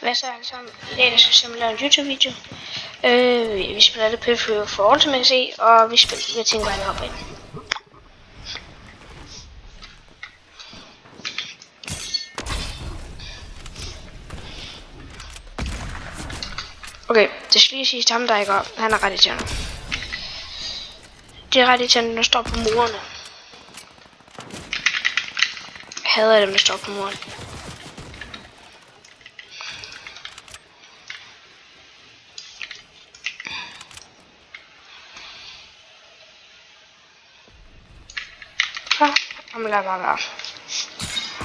Hvad så alle sammen? I dag så skal vi lave en YouTube-video. Vi spiller det Peripheral for Ultimate, og vi tænker bare at hoppe ind. Okay, det skal lige sige ham der ikke op. Han er ret irriterende. Det er ret irriterende, der står på murene. Jeg hader dem, der står på murene. Han lader bare være.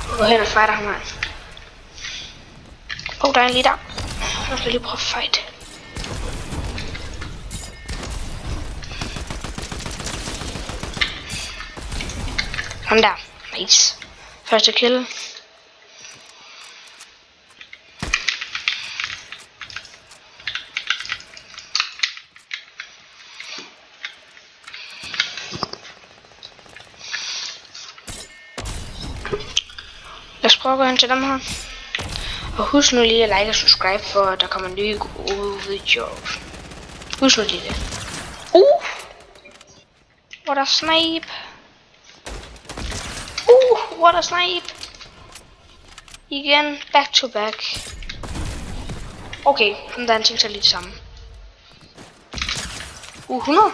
Jeg går hen og fighter ham her. Der er en lige der. Jeg skal lige prøve at fight. Ham der. Nice. Første kill. Lad os prøve at gå hen til dem her. Og husk nu lige at like og subscribe, for der kommer nye gode videoer. Husk nu lige det. What a snipe. What a snipe. Igen, back to back. Okay, der er en ting, så lige det samme. 100.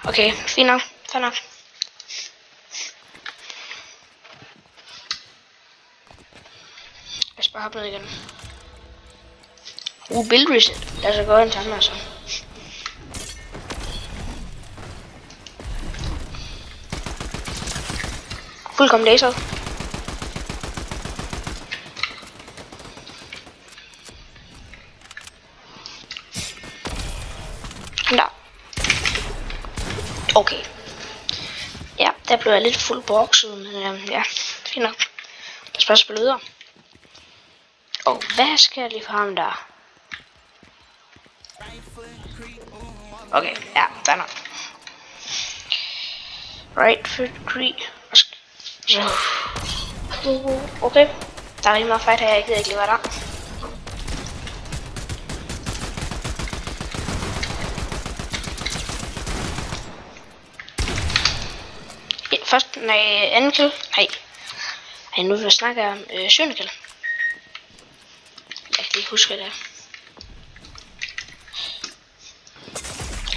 Okay, fint nok. Fair nok. Jeg skal bare hoppe ned igen. Build reset. Lad os gå ind til ham altså. Fuldkommen laser. Der. Okay. Ja, der blev jeg lidt fuld bokset, men ja, fint nok. Lad os bare spille videre. Hvad skal jeg lige for ham der? Okay, ja, der er nok. Right foot creep. Så. Okay. Der er rigtig meget fight her, jeg gider ikke lige være der. Først, anden kill. Nej, nu vil jeg snakke om 7. kill. Jeg kan ikke huske det.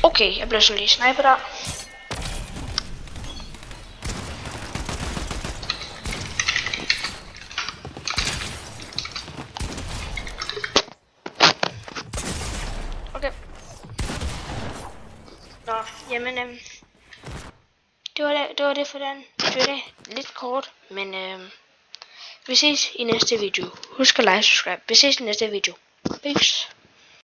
Okay, jeg blev så lige snipet der. Okay. Nå, jamen det var det for den. Det var det. Lidt kort, men vi ses i næste video. Husk at like og subscribe. Vi ses i næste video. Peace.